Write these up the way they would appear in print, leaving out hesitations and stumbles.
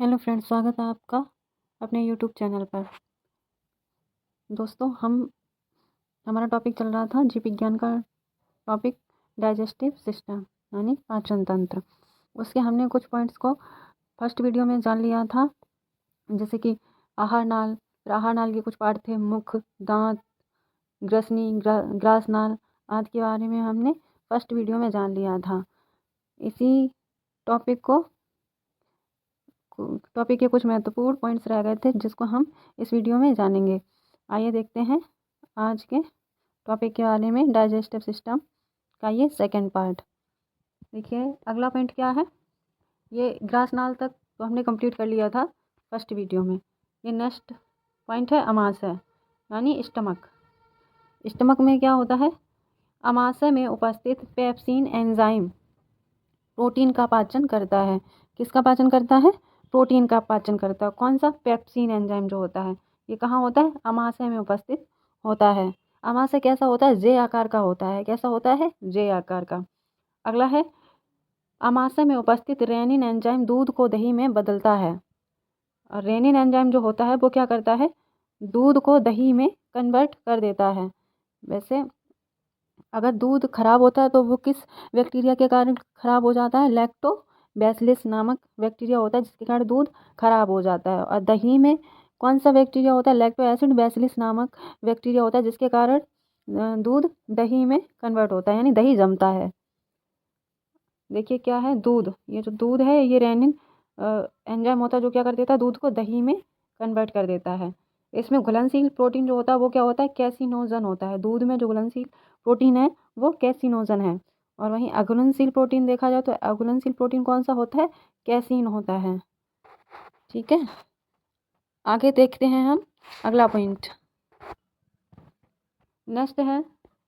Hello friends, स्वागत है आपका अपने यूट्यूब चैनल पर। दोस्तों, हमारा टॉपिक चल रहा था जीव विज्ञान का टॉपिक डाइजेस्टिव सिस्टम यानी पाचन तंत्र। उसके हमने कुछ पॉइंट्स को फर्स्ट वीडियो में जान लिया था, जैसे कि आहार नाल। आहार नाल के कुछ पार्ट थे, मुख, दांत, ग्रसनी, ग्रास नाल आदि के बारे में हमने फर्स्ट वीडियो में जान लिया था। इसी टॉपिक के कुछ महत्वपूर्ण पॉइंट्स रह गए थे जिसको हम इस वीडियो में जानेंगे। आइए देखते हैं आज के टॉपिक के बारे में, डाइजेस्टिव सिस्टम का ये सेकंड पार्ट। देखिए अगला पॉइंट क्या है। ये ग्रास नाल तक तो हमने कंप्लीट कर लिया था फर्स्ट वीडियो में। ये नेक्स्ट पॉइंट है अमाशय यानी स्टमक। स्टमक में क्या होता है? अमाशय में उपस्थित पेप्सिन एंजाइम प्रोटीन का पाचन करता है। किसका पाचन करता है? प्रोटीन का पाचन करता है। कौन सा? पेप्सिन एंजाइम जो होता है। ये कहाँ होता है? अमाशय में उपस्थित होता है। अमाशय कैसा होता है? जे आकार का होता है। कैसा होता है? जे आकार का। अगला है, अमाशय में उपस्थित रेनिन एंजाइम दूध को दही में बदलता है। और रेनिन एंजाइम जो होता है वो क्या करता है? दूध को दही में कन्वर्ट कर देता है। वैसे अगर दूध खराब होता है तो वो किस बैक्टीरिया के कारण खराब हो जाता है? लैक्टोबैसिलस नामक बैक्टीरिया होता है जिसके कारण दूध खराब हो जाता है। और दही में कौन सा बैक्टीरिया होता है? लैक्टो एसिड बैसिलस नामक बैक्टीरिया होता है जिसके कारण दूध दही में कन्वर्ट होता है यानी दही जमता है। देखिए क्या है? दूध। ये जो दूध है ये रेनिन एंजाइम होता है जो क्या कर देता है? दूध को दही में कन्वर्ट कर देता है। इसमें घुलनशील प्रोटीन जो होता है वो क्या होता है? कैसिनोजन होता है। दूध में जो घुलनशील प्रोटीन है वो कैसिनोजन है। और वहीं अघुलनशील प्रोटीन देखा जाए तो अघुलनशील प्रोटीन कौन सा होता है? कैसीन होता है। ठीक है, आगे देखते हैं हम अगला पॉइंट। नेक्स्ट है,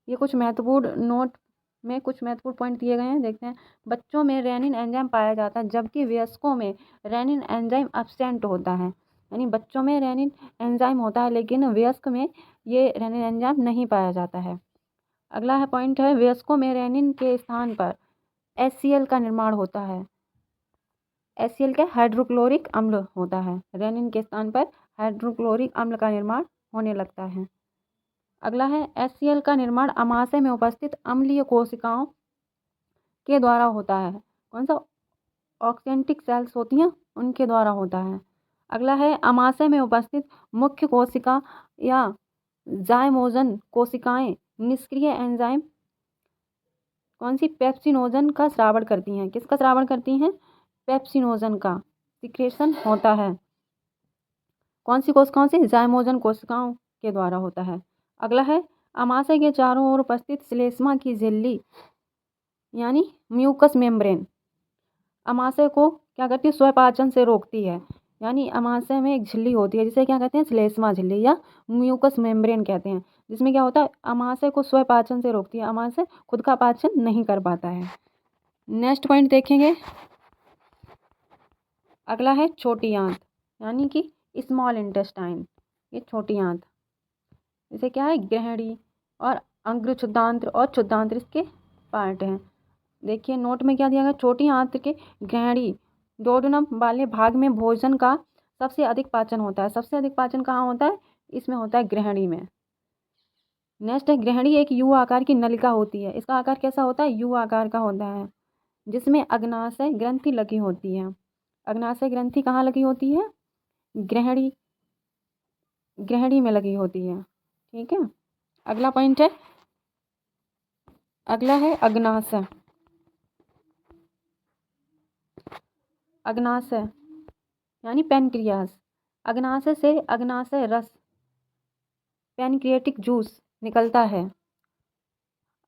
ये कुछ महत्वपूर्ण नोट में कुछ महत्वपूर्ण पॉइंट दिए गए हैं, देखते हैं। बच्चों में रेनिन एंजाइम पाया जाता है जबकि वयस्कों में रेनिन एंजाइम एब्सेंट होता है। यानी बच्चों में रेनिन एंजाइम होता है लेकिन वयस्क में ये रेनिन एंजाइम नहीं पाया जाता है। अगला है पॉइंट है, वयस्कों में रेनिन के स्थान पर HCl का निर्माण होता है। HCl क्या? हाइड्रोक्लोरिक अम्ल होता है। रेनिन के स्थान पर हाइड्रोक्लोरिक अम्ल का निर्माण होने लगता है। अगला है, HCl का निर्माण अमाशय में उपस्थित अम्लीय कोशिकाओं के द्वारा होता है। कौन सा? ऑक्सेंटिक सेल्स होती हैं उनके द्वारा होता है। अगला है, अमाशय में उपस्थित मुख्य कोशिका या जाइमोजन कोशिकाएं निष्क्रिय एंजाइम कौन सी? पेप्सिनोजन का स्रावण करती हैं। किसका स्रावण करती हैं? पेप्सिनोजन का सिक्रेशन होता है। कौन सी कोशिकाओं से? जाइमोजन कोशिकाओं के द्वारा होता है। अगला है, अमाशय के चारों ओर उपस्थित श्लेष्मा की झिल्ली यानी म्यूकस मेम्ब्रेन अमाशय को क्या करती है? स्वपाचन से रोकती है। यानी अमाशय में एक झिल्ली होती है जिसे क्या कहते हैं? श्लेष्मा झिल्ली या म्यूकस मेम्ब्रेन कहते हैं, जिसमें क्या होता है? अमाशय को स्वपाचन से रोकती है। अमाशय खुद का पाचन नहीं कर पाता है। नेक्स्ट पॉइंट देखेंगे। अगला है छोटी आंत यानी कि स्मॉल इंटेस्टाइन। ये छोटी आंत, इसे क्या है? ग्रहणी और अंग्र क्षुद्रांत्र और क्षुद्रांत्र इसके पार्ट हैं। देखिए नोट में क्या दिया गया? छोटी आंत के ग्रहणी डोडनम वाले भाग में भोजन का सबसे अधिक पाचन होता है। सबसे अधिक पाचन कहाँ होता है? इसमें होता है ग्रहणी में। नेक्स्ट है, ग्रहणी एक यू आकार की नलिका होती है। इसका आकार कैसा होता है? यू आकार का होता है, जिसमें अग्नाशय ग्रंथि लगी होती है। अग्नाशय ग्रंथि कहाँ लगी होती है? ग्रहणी में लगी होती है। ठीक है, अगला पॉइंट है, अगला है अग्नाशय। अग्नाशय यानी पैनक्रियास। अग्नाशय से अग्नाशय रस पैनक्रियाटिक जूस निकलता है।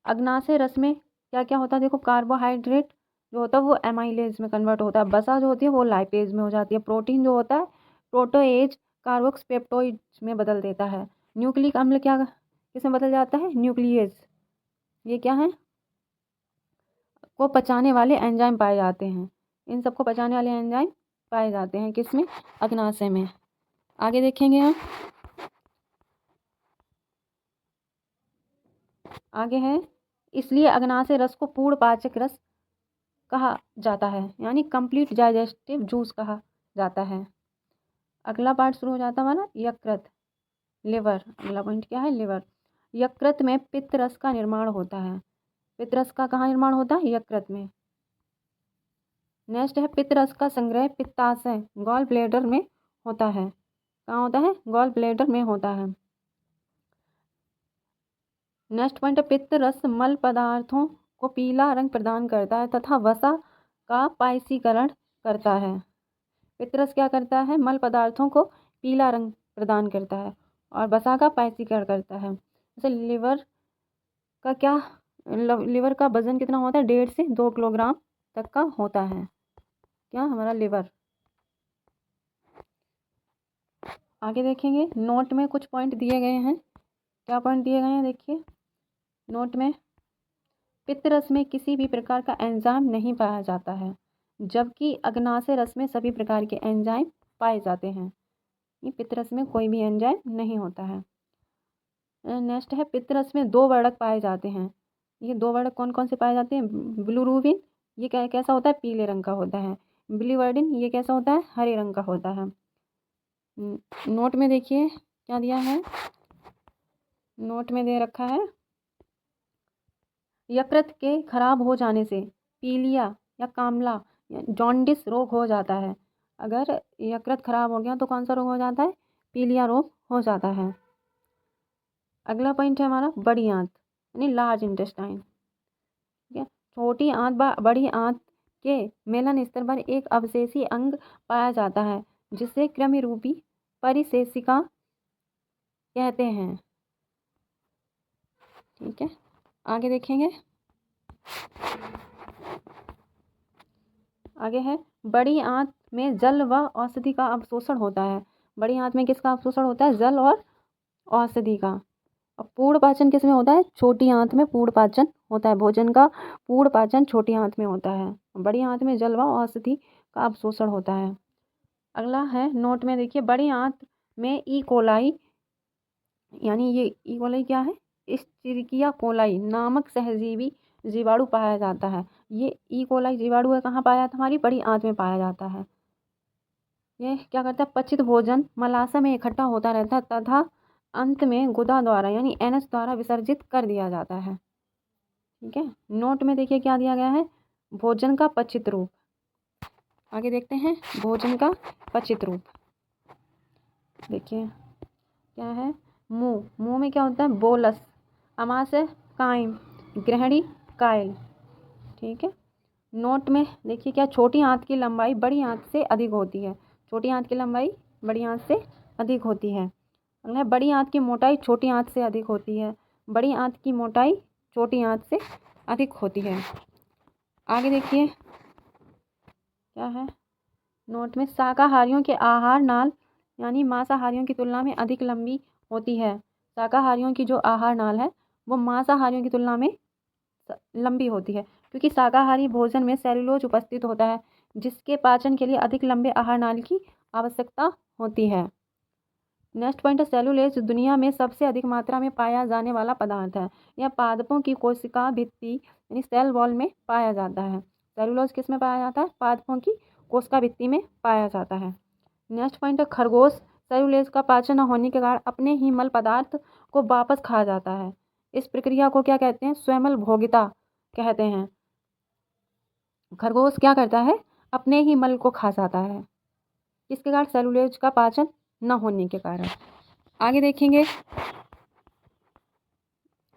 अग्नाशय रस में क्या क्या होता है? देखो, कार्बोहाइड्रेट जो होता है वो एमाइलेज में कन्वर्ट होता है। वसा जो होती है वो लाइपेज में हो जाती है। प्रोटीन जो होता है प्रोटोएज कार्बोक्सपेप्टोइड में बदल देता है। न्यूक्लिक अम्ल क्या किसमें बदल जाता है? न्यूक्लियेज। ये क्या है? को पचाने वाले एंजाइम पाए जाते हैं। इन सबको पचाने वाले एंजाइम पाए जाते हैं किसमें? अग्नाशय में। आगे देखेंगे हम। आगे है, इसलिए अग्नाशय रस को पूर्ण पाचक रस कहा जाता है यानी कंप्लीट डाइजेस्टिव जूस कहा जाता है। अगला पार्ट शुरू हो जाता है हमारा यकृत, लिवर। अगला पॉइंट क्या है, लिवर। यकृत में पित्त रस का निर्माण होता है। पित्त रस का कहाँ निर्माण होता है, यकृत में। नेक्स्ट है पित्त रस का संग्रह पित्ताशय गॉल ब्लैडर में होता है। कहाँ होता है, गॉल ब्लैडर में होता है। नेक्स्ट पॉइंट है पित्त रस मल पदार्थों को पीला रंग प्रदान करता है तथा वसा का पायसीकरण करता है। पित्त रस क्या करता है, मल पदार्थों को पीला रंग प्रदान करता है और वसा का पायसीकरण करता है। जैसे लिवर का क्या, लिवर का वजन कितना होता है, 1.5 से 2 किलोग्राम तक का होता है, क्या हमारा लिवर। आगे देखेंगे, नोट में कुछ पॉइंट दिए गए हैं। क्या पॉइंट दिए गए हैं, देखिए नोट में। पित्त रस में किसी भी प्रकार का एंजाइम नहीं पाया जाता है, जबकि अग्नाशय रस में सभी प्रकार के एंजाइम पाए जाते हैं। ये पित्त रस में कोई भी एंजाइम नहीं होता है। नेक्स्ट है पित्त रस में 2 वर्णक पाए जाते हैं। ये 2 वर्णक कौन कौन से पाए जाते हैं, बिलिरुबिन ये कैसा होता है, पीले रंग का होता है। बिलिवर्डिन ये कैसा होता है, हरे रंग का होता है। नोट में देखिए क्या दिया है, नोट में दे रखा है यकृत के खराब हो जाने से पीलिया या कामला या जॉन्डिस रोग हो जाता है। अगर यकृत खराब हो गया तो कौन सा रोग हो जाता है, पीलिया रोग हो जाता है। अगला पॉइंट है हमारा बड़ी आंत यानी लार्ज इंटेस्टाइन। ठीक है, छोटी आंत बड़ी आंत के मेलन स्तर पर एक अवशेषी अंग पाया जाता है जिसे कृमि रूपी परिशेषिका कहते हैं। ठीक है, आगे देखेंगे। आगे है बड़ी आंत में जल व औषधि का अवशोषण होता है। बड़ी आंत में किसका अवशोषण होता है, जल और औषधि का। और पूर्ण पाचन किस में होता है, छोटी आंत में पूर्ण पाचन होता है। भोजन का पूर्ण पाचन छोटी आंत में होता है, बड़ी आंत में जल व औषधि का अवशोषण होता है। अगला है नोट में देखिए, बड़ी आंत में ई कोलाई यानी ये ई कोलाई क्या है, इस्चरिकिया कोलाई नामक सहजीवी जीवाणु पाया जाता है। ये ई कोलाई जीवाणु है कहाँ पाया जाता है, हमारी बड़ी आंत में पाया जाता है। ये क्या करता है, पचित भोजन मलाशय में इकट्ठा होता रहता है तथा अंत में गुदा द्वारा यानी एनस द्वारा विसर्जित कर दिया जाता है। ठीक है, नोट में देखिए क्या दिया गया है, भोजन का पचित रूप। आगे देखते हैं भोजन का पचित रूप। देखिए क्या है, मुंह में क्या होता है, बोलस, अमाशय काइम, ग्रहणी कायल। ठीक है, नोट में देखिए क्या, छोटी आंत की लंबाई बड़ी आंत से अधिक होती है। छोटी आंत की लंबाई बड़ी आंत से अधिक होती है। अगला, बड़ी आंत की मोटाई छोटी आंत से अधिक होती है। बड़ी आंत की मोटाई छोटी आंत से अधिक होती है। आगे देखिए क्या है, नोट में शाकाहारियों के आहार नाल यानी मांसाहारियों की तुलना में अधिक लंबी होती है। शाकाहारियों की जो आहार नाल है वो मांसाहारियों की तुलना में लंबी होती है, क्योंकि शाकाहारी भोजन में सेलुलोज उपस्थित होता है जिसके पाचन के लिए अधिक लंबे आहार नाल की आवश्यकता होती है। नेक्स्ट पॉइंट है, सेलुलोज दुनिया में सबसे अधिक मात्रा में पाया जाने वाला पदार्थ है। यह पादपों की कोशिका भित्ति यानी सेल वॉल में पाया जाता है। सेलुलोज किस में पाया जाता है, पादपों की कोशिका भित्ति में पाया जाता है। नेक्स्ट पॉइंट है, खरगोश सेलुलोज का पाचन न होने के कारण अपने ही मल पदार्थ को वापस खा जाता है। इस प्रक्रिया को क्या कहते हैं, स्वयंमल भोगिता कहते हैं। खरगोश क्या करता है, अपने ही मल को खा जाता है, इसके कारण सेलुलोज का पाचन न होने के कारण। आगे देखेंगे,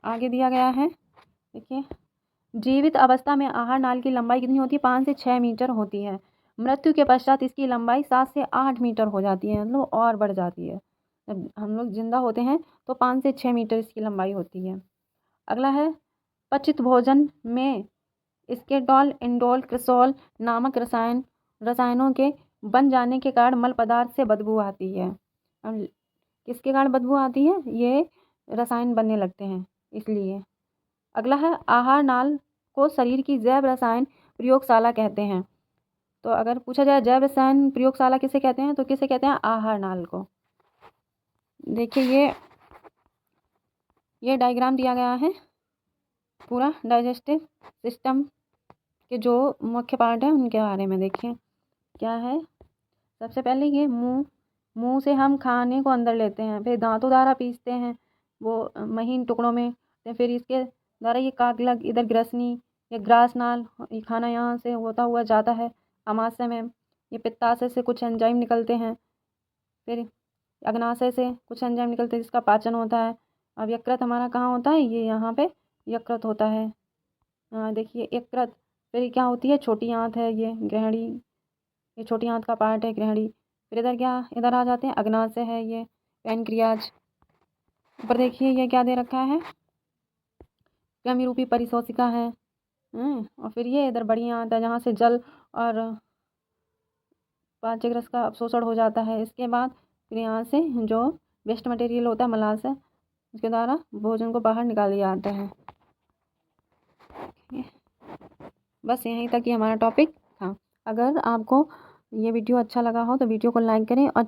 आगे दिया गया है देखिए, जीवित अवस्था में आहार नाल की लंबाई कितनी होती है, 5 से 6 मीटर होती है। मृत्यु के पश्चात इसकी लंबाई 7 से 8 मीटर हो जाती है, मतलब और बढ़ जाती है। जब हम लोग जिंदा होते हैं तो 5 से 6 मीटर इसकी लंबाई होती है। अगला है, पचित भोजन में स्केटॉल इंडोल क्रिसोल नामक रसायनों के बन जाने के कारण मल पदार्थ से बदबू आती है। अब किसके कारण बदबू आती है, ये रसायन बनने लगते हैं इसलिए। अगला है, आहार नाल को शरीर की जैव रसायन प्रयोगशाला कहते हैं। तो अगर पूछा जाए जैव रसायन प्रयोगशाला किसे कहते हैं, तो किसे कहते हैं, आहार नाल को। देखिए ये डायग्राम दिया गया है, पूरा डाइजेस्टिव सिस्टम के जो मुख्य पार्ट है उनके बारे में। देखिए क्या है, सबसे पहले ये मुंह से हम खाने को अंदर लेते हैं, फिर दांतों द्वारा पीसते हैं वो महीन टुकड़ों में, तो फिर इसके द्वारा ये कार्टिलेज इधर ग्रसनी या ग्रासनाल, ये खाना यहाँ से होता हुआ जाता है आमाशय में। ये पित्ताशय से कुछ एंजाइम निकलते हैं, फिर अग्नाशय से कुछ एंजाइम निकलते हैं जिसका पाचन होता है। अब यकृत हमारा कहाँ होता है, ये यहाँ पे यकृत होता है। हाँ देखिए यकृत, फिर क्या होती है, छोटी आंत है ये ग्रहणी, ये छोटी आंत का पार्ट है ग्रहणी। फिर इधर क्या, इधर आ जाते हैं, अग्नाशय है ये पैनक्रियाज। ऊपर देखिए ये क्या दे रखा है, कृमि रूपी परिशोषिका है। और फिर ये इधर बड़ी आंत है जहाँ से जल और पाचक रस का अवशोषण हो जाता है। इसके बाद फिर यहाँ से जो वेस्ट मटेरियल होता है मलाशय, उसके द्वारा भोजन को बाहर निकाल दिया जाता है। बस यहीं तक ही हमारा टॉपिक था। अगर आपको ये वीडियो अच्छा लगा हो तो वीडियो को लाइक करें और